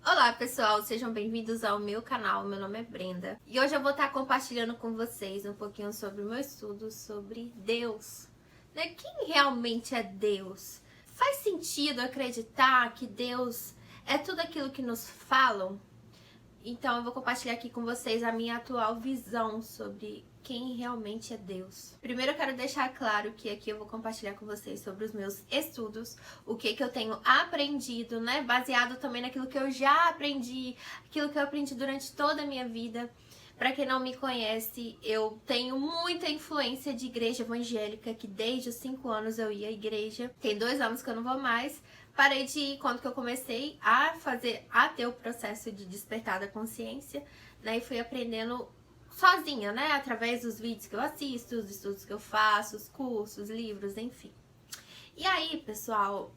Olá pessoal, sejam bem-vindos ao meu canal, meu nome é Brenda e hoje eu vou estar compartilhando com vocês um pouquinho sobre o meu estudo sobre Deus, né? Quem realmente é Deus? Faz sentido acreditar que Deus é tudo aquilo que nos falam? Então eu vou compartilhar aqui com vocês a minha atual visão sobre quem realmente é Deus. Primeiro eu quero deixar claro que aqui eu vou compartilhar com vocês sobre os meus estudos, o que eu tenho aprendido, né? Baseado também naquilo que eu já aprendi, aquilo que eu aprendi durante toda a minha vida. Para quem não me conhece, eu tenho muita influência de igreja evangélica, que desde os 5 anos eu ia à igreja. Tem 2 anos que eu não vou mais. Parei de ir quando que eu comecei a ter o processo de despertar da consciência, né? E fui aprendendo sozinha, né? Através dos vídeos que eu assisto, os estudos que eu faço, os cursos, livros, enfim. E aí, pessoal,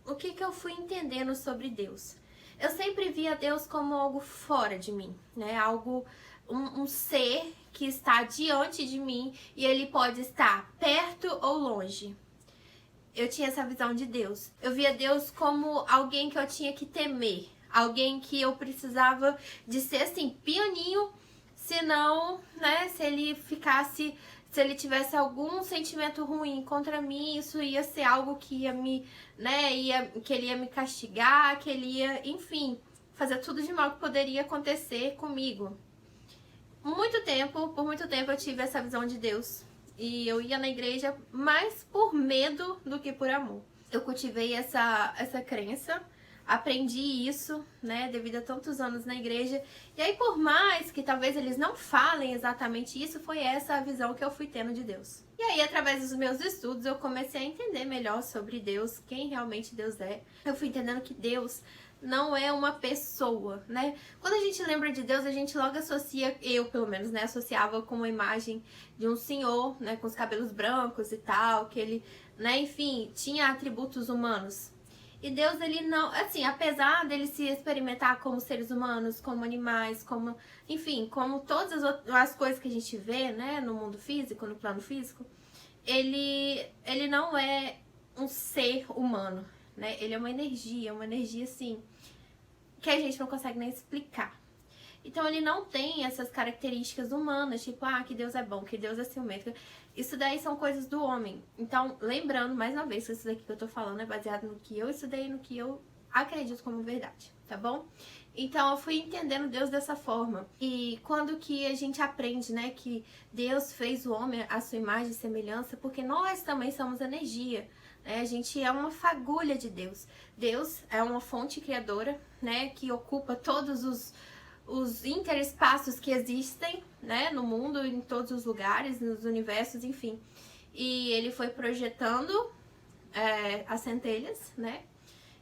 o que eu fui entendendo sobre Deus? Eu sempre via Deus como algo fora de mim, né? Um ser que está diante de mim e ele pode estar perto ou longe. Eu tinha essa visão de Deus. Eu via Deus como alguém que eu tinha que temer, alguém que eu precisava de ser assim, pianinho, senão, né, se ele tivesse algum sentimento ruim contra mim, isso ia ser algo que ia me, né, que ele ia me castigar, que ele ia, enfim, fazer tudo de mal que poderia acontecer comigo. Por muito tempo eu tive essa visão de Deus. E eu ia na igreja mais por medo do que por amor. Eu cultivei essa crença, aprendi isso, né, devido a tantos anos na igreja. E aí, por mais que talvez eles não falem exatamente isso, foi essa a visão que eu fui tendo de Deus. E aí, através dos meus estudos, eu comecei a entender melhor sobre Deus, quem realmente Deus é. Eu fui entendendo que Deus não é uma pessoa, né? Quando a gente lembra de Deus, a gente logo associa, eu pelo menos, né, associava com uma imagem de um senhor, né, com os cabelos brancos e tal, que ele, né, enfim, tinha atributos humanos. E Deus, ele não, assim, apesar dele se experimentar como seres humanos, como animais, como, enfim, como todas as coisas que a gente vê, né, no mundo físico, no plano físico, ele não é um ser humano, né? Ele é uma energia assim, que a gente não consegue nem explicar. Então ele não tem essas características humanas, tipo, que Deus é bom, que Deus é ciumento. Isso daí são coisas do homem. Então, lembrando, mais uma vez, que isso daqui que eu tô falando é baseado no que eu estudei, no que eu acredito como verdade, tá bom? Então eu fui entendendo Deus dessa forma. E quando que a gente aprende, né, que Deus fez o homem à sua imagem e semelhança, porque nós também somos energia. A gente é uma fagulha de Deus. Deus é uma fonte criadora, né, que ocupa todos os interespaços que existem, né, no mundo, em todos os lugares, nos universos, enfim. E ele foi projetando as centelhas, né,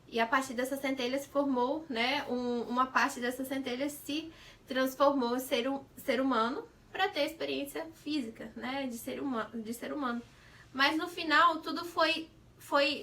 e a partir dessas centelhas formou, né, uma parte dessas centelhas se transformou em ser humano para ter experiência física, né, de ser humano. Mas no final tudo foi,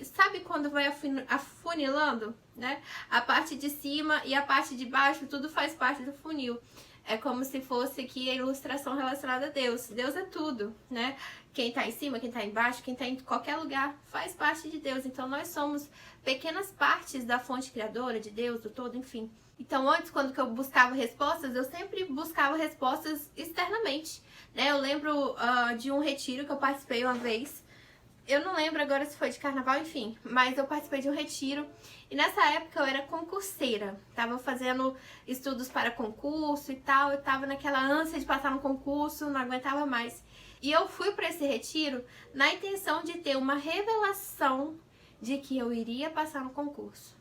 sabe quando vai afunilando, né? A parte de cima e a parte de baixo, tudo faz parte do funil. É como se fosse aqui a ilustração relacionada a Deus. Deus é tudo, né? Quem tá em cima, quem tá embaixo, quem tá em qualquer lugar, faz parte de Deus. Então nós somos pequenas partes da fonte criadora, de Deus, do todo, enfim. Então antes, quando que eu buscava respostas, eu sempre buscava respostas externamente, né? Eu lembro de um retiro que eu participei uma vez. Eu não lembro agora se foi de carnaval, enfim, mas eu participei de um retiro e nessa época eu era concurseira, tava fazendo estudos para concurso e tal, eu tava naquela ânsia de passar no concurso, não aguentava mais. E eu fui para esse retiro na intenção de ter uma revelação de que eu iria passar no concurso.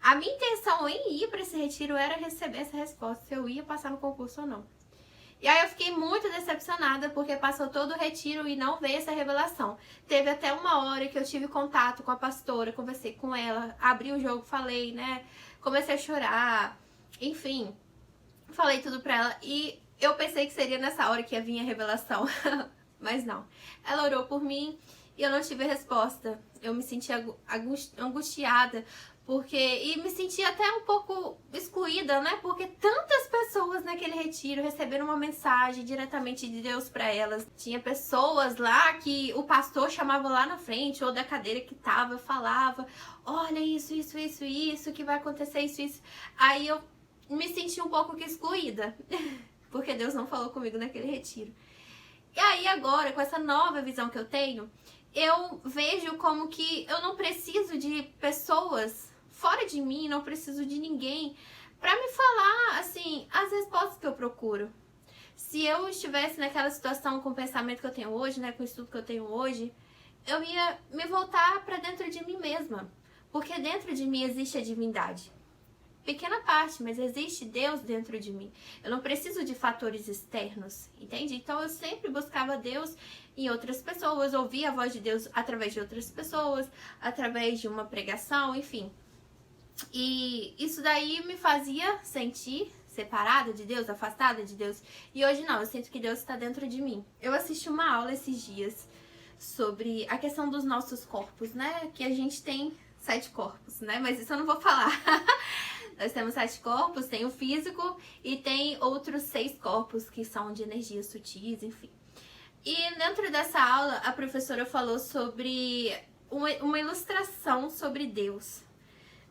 A minha intenção em ir para esse retiro era receber essa resposta, se eu ia passar no concurso ou não. E aí eu fiquei muito decepcionada porque passou todo o retiro e não veio essa revelação. Teve até uma hora que eu tive contato com a pastora, conversei com ela, abri o jogo, falei, né? Comecei a chorar, enfim, falei tudo pra ela e eu pensei que seria nessa hora que ia vir a revelação, mas não. Ela orou por mim e eu não tive resposta. Eu me senti angustiada, e me senti até um pouco excluída, né? Porque tantas pessoas naquele retiro receberam uma mensagem diretamente de Deus para elas. Tinha pessoas lá que o pastor chamava lá na frente, ou da cadeira que tava, falava: olha isso, que vai acontecer isso. Aí eu me senti um pouco que excluída, porque Deus não falou comigo naquele retiro. E aí agora, com essa nova visão que eu tenho, eu vejo como que eu não preciso de pessoas fora de mim, não preciso de ninguém pra me falar, assim, as respostas que eu procuro. Se eu estivesse naquela situação com o pensamento que eu tenho hoje, né, com o estudo que eu tenho hoje, eu ia me voltar pra dentro de mim mesma, porque dentro de mim existe a divindade. Pequena parte, mas existe Deus dentro de mim. Eu não preciso de fatores externos, entende? Então eu sempre buscava Deus em outras pessoas, ouvia a voz de Deus através de outras pessoas, através de uma pregação, enfim. E isso daí me fazia sentir separada de Deus, afastada de Deus. E hoje não, eu sinto que Deus está dentro de mim. Eu assisti uma aula esses dias sobre a questão dos nossos corpos, né? Que a gente tem 7 corpos, né? Mas isso eu não vou falar. Nós temos 7 corpos, tem o físico e tem outros 6 corpos que são de energias sutis, enfim. E dentro dessa aula, a professora falou sobre uma ilustração sobre Deus.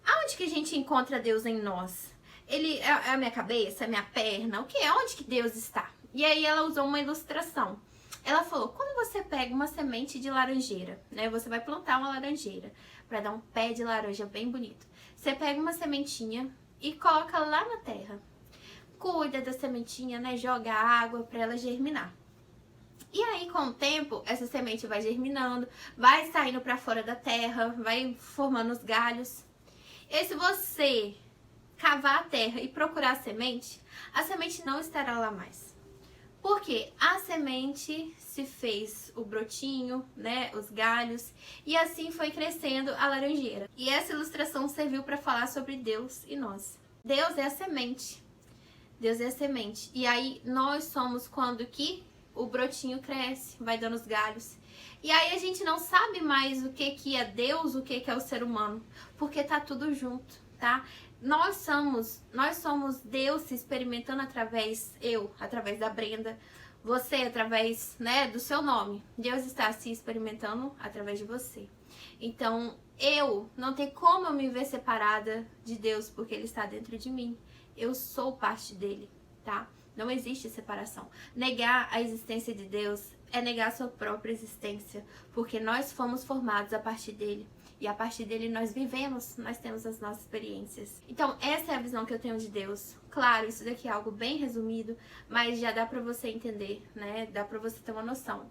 Aonde que a gente encontra Deus em nós? Ele é a minha cabeça, é a minha perna? O que é? Onde que Deus está? E aí ela usou uma ilustração. Ela falou: quando você pega uma semente de laranjeira, né? Você vai plantar uma laranjeira para dar um pé de laranja bem bonito. Você pega uma sementinha e coloca lá na terra. Cuida da sementinha, né? Joga água para ela germinar. E aí, com o tempo, essa semente vai germinando, vai saindo para fora da terra, vai formando os galhos. E se você cavar a terra e procurar a semente não estará lá mais. Porque a semente se fez o brotinho, né, os galhos, e assim foi crescendo a laranjeira. E essa ilustração serviu para falar sobre Deus e nós. Deus é a semente. Deus é a semente. E aí nós somos quando que o brotinho cresce, vai dando os galhos. E aí a gente não sabe mais o que é Deus, o que é o ser humano, porque tá tudo junto, tá? Nós somos Deus se experimentando através da Brenda, você através, né, do seu nome. Deus está se experimentando através de você. Então, não tem como eu me ver separada de Deus, porque Ele está dentro de mim. Eu sou parte dele, tá? Não existe separação. Negar a existência de Deus é negar a sua própria existência, porque nós fomos formados a partir dele. E a partir dele nós vivemos, nós temos as nossas experiências. Então essa é a visão que eu tenho de Deus. Claro, isso daqui é algo bem resumido, mas já dá pra você entender, né? Dá pra você ter uma noção.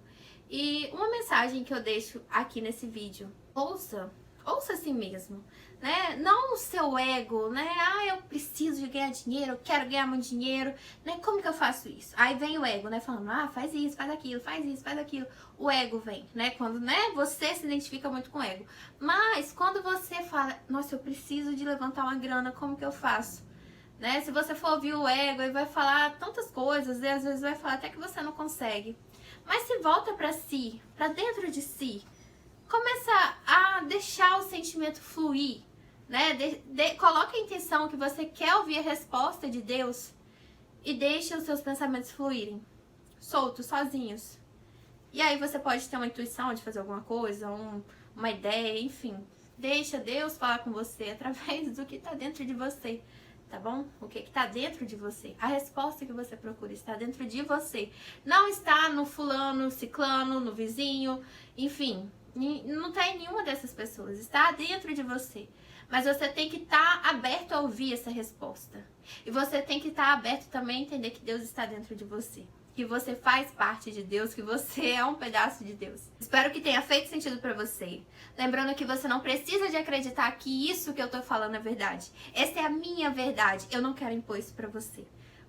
E uma mensagem que eu deixo aqui nesse vídeo: ouça a si mesmo, né? Não o seu ego, né? Ah, eu preciso de ganhar dinheiro, eu quero ganhar muito dinheiro, né? Como que eu faço isso? Aí vem o ego, né? Falando: ah, faz isso, faz aquilo, faz isso, faz aquilo. O ego vem, né? Quando, né, você se identifica muito com o ego. Mas quando você fala: nossa, eu preciso de levantar uma grana, como que eu faço? Né? Se você for ouvir o ego, ele vai falar tantas coisas, e às vezes vai falar até que você não consegue. Mas se volta pra si, pra dentro de si, começa a deixar o sentimento fluir, né? Coloca a intenção que você quer ouvir a resposta de Deus e deixa os seus pensamentos fluírem, soltos, sozinhos. E aí você pode ter uma intuição de fazer alguma coisa, uma ideia, enfim. Deixa Deus falar com você através do que está dentro de você, tá bom? O que está dentro de você. A resposta que você procura está dentro de você. Não está no fulano, ciclano, no vizinho, enfim. Não está em nenhuma dessas pessoas. Está dentro de você. Mas você tem que estar aberto a ouvir essa resposta. E você tem que estar aberto também a entender que Deus está dentro de você. Que você faz parte de Deus, que você é um pedaço de Deus. Espero que tenha feito sentido pra você. Lembrando que você não precisa de acreditar que isso que eu tô falando é verdade. Essa é a minha verdade. Eu não quero impor isso pra você.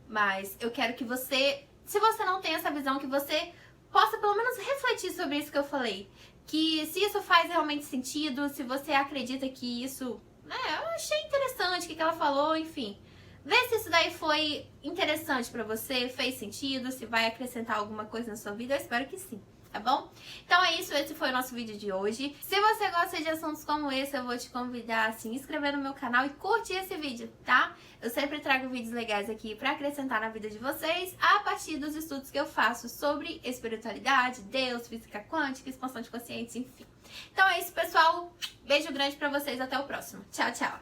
Mas eu quero que você, se você não tem essa visão, que você possa pelo menos refletir sobre isso que eu falei. Que se isso faz realmente sentido, se você acredita que isso... eu achei interessante o que ela falou, enfim... Vê se isso daí foi interessante pra você, fez sentido, se vai acrescentar alguma coisa na sua vida. Eu espero que sim. tá bom? Então é isso, esse foi o nosso vídeo de hoje. Se você gosta de assuntos como esse, eu vou te convidar a se inscrever no meu canal e curtir esse vídeo, tá? Eu sempre trago vídeos legais aqui pra acrescentar na vida de vocês a partir dos estudos que eu faço sobre espiritualidade, Deus, física quântica, expansão de consciência, enfim. Então é isso, pessoal. Beijo grande pra vocês, até o próximo. Tchau, tchau!